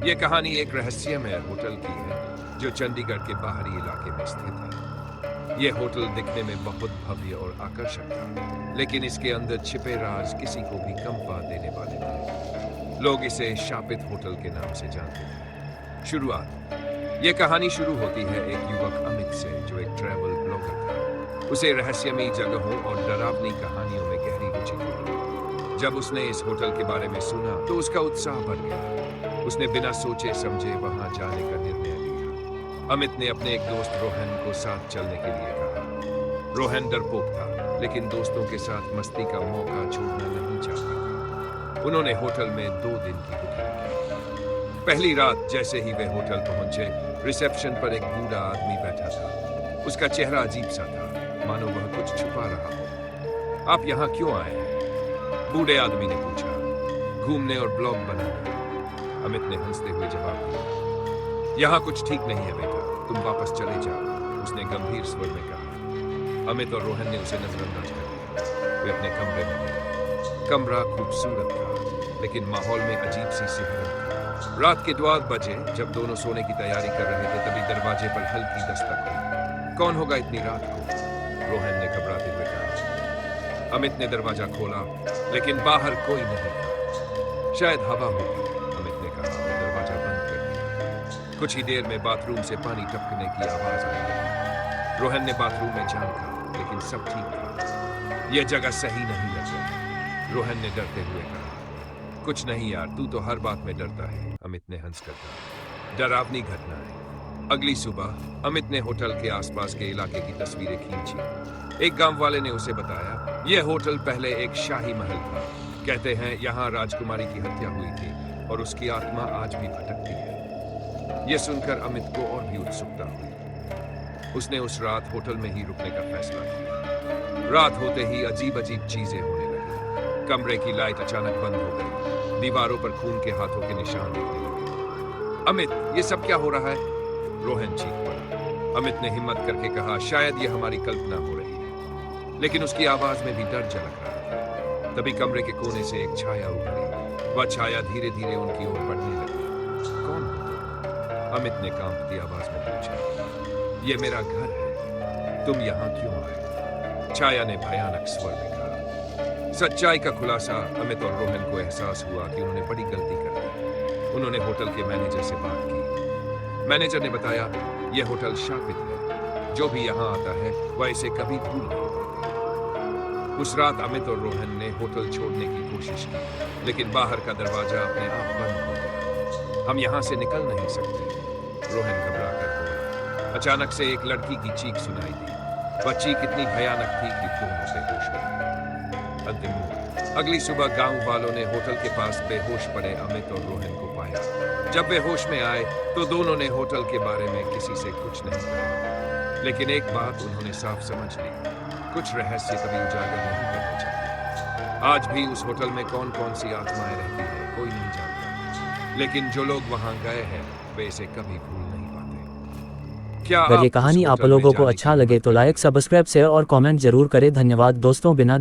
ये कहानी एक रहस्यमय होटल की है जो चंडीगढ़ के बाहरी इलाके में स्थित है। ये होटल दिखने में बहुत भव्य और आकर्षक था, लेकिन इसके अंदर छिपे राज किसी को भी कंपा देने वाले थे। लोग इसे शापित होटल के नाम से जानते थे। शुरुआत। ये कहानी शुरू होती है एक युवक अमित से, जो एक ट्रैवल ब्लॉगर था। उसे रहस्यमयी जगहों और डरावनी कहानियों में गहरी रुचि थी। जब उसने इस होटल के बारे में सुना तो उसका उत्साह बढ़ गया। उसने बिना सोचे समझे वहां जाने का निर्णय लिया। अमित ने अपने एक दोस्त रोहन को साथ चलने के लिए कहा। रोहन डरपोक था, लेकिन दोस्तों के साथ मस्ती का मौका छोड़ना नहीं चाहता था। उन्होंने होटल में 2 दिन की बुकिंग की। पहली रात जैसे ही वे होटल पहुंचे, रिसेप्शन पर एक बूढ़ा आदमी बैठा था। उसका चेहरा अजीब सा था, मानो वह कुछ छुपा रहा हो। आप यहाँ क्यों आए हैं? बूढ़े आदमी ने पूछा। घूमने और ब्लॉग बनाने। अमित ने हंसते हुए जवाब दिया। यहाँ कुछ ठीक नहीं है बेटा, तुम वापस चले जाओ, उसने गंभीर स्वर में कहा। अमित और रोहन ने उसे नजरअंदाज कर दिया। वे अपने कमरे में गए। कमरा खूबसूरत था, लेकिन माहौल में अजीब सी सिहरन थी। रात के 2 बजे जब दोनों सोने की तैयारी कर रहे थे, तभी दरवाजे पर हल्की दस्तक हुई। कौन होगा इतनी रात को? रोहन ने घबराते हुए कहा। अमित ने दरवाजा खोला, लेकिन बाहर कोई नहीं था। शायद हवा होगी, अमित ने कहा और दरवाजा बंद कर दिया। कुछ ही देर में बाथरूम से पानी टपकने की आवाज आने लगी। रोहन ने बाथरूम में झांका, लेकिन सब ठीक था। यह जगह सही नहीं लग रही। रोहन ने डरते हुए कहा। कुछ नहीं यार, तू तो हर बात में डरता है, अमित ने हंसकर कहा। डरावनी घटना है। अगली सुबह अमित ने होटल के आसपास के इलाके की तस्वीरें खींची। एक गांव वाले ने उसे बताया, यह होटल पहले एक शाही महल था। कहते हैं यहाँ राजकुमारी की हत्या हुई थी और उसकी आत्मा आज भी भटकती है। यह सुनकर अमित को और भी उत्सुकता हुई। उसने उस रात होटल में ही रुकने का फैसला किया। रात होते ही अजीब अजीब चीजें होने लगी। कमरे की लाइट अचानक बंद हो गई। दीवारों पर खून के हाथों के निशान दिखने लगे। अमित, ये सब क्या हो रहा है? रोहन चीख पड़ा। अमित ने हिम्मत करके कहा, शायद यह हमारी कल्पना हो रही है, लेकिन उसकी आवाज में भी डर झलक रहा था। तभी कमरे के कोने से एक छाया उभरी। वह छाया धीरे धीरे उनकी ओर बढ़ने लगी। कौन हो तुम? अमित ने कांपती आवाज में पूछा। यह मेरा घर है, तुम यहाँ क्यों आए? छाया ने भयानक स्वर में कहा। सच्चाई का खुलासा। अमित और रोहन को एहसास हुआ कि उन्होंने बड़ी गलती कर दी। उन्होंने होटल के मैनेजर से बात की। मैनेजर ने बताया, यह होटल शापित है। जो भी यहाँ आता है वह इसे कभी भूल नहीं पाता। उस रात अमित और रोहन ने होटल छोड़ने की कोशिश की, लेकिन बाहर का दरवाजा अपने आप बंद हो गया। हम यहाँ से निकल नहीं सकते, रोहन घबरा कर बोला। अचानक से एक लड़की की चीख सुनाई दी। वह चीख इतनी भयानक थी कि दोनों बेहोश हो गए। अंतिम अगली सुबह गांव वालों ने होटल के पास बेहोश पड़े अमित और रोहन को पाया। जब वे होश में आए तो दोनों ने होटल के बारे में किसी से कुछ नहीं कहा, लेकिन एक बात उन्होंने साफ समझ ली, कुछ रहस्य कभी उजागर नहीं करने चाहिए। आज भी उस होटल में कौन कौन सी आत्माएं रहती हैं, कोई नहीं जानता, लेकिन जो लोग वहां गए हैं वे इसे कभी भूल नहीं पाते। क्या अगर ये आप उस कहानी आप होटल में लोगों को जाने अच्छा की लगे हिम्मत तो लाइक, करेंगे? सब्सक्राइब, शेयर और कमेंट जरूर करें। धन्यवाद दोस्तों। बिना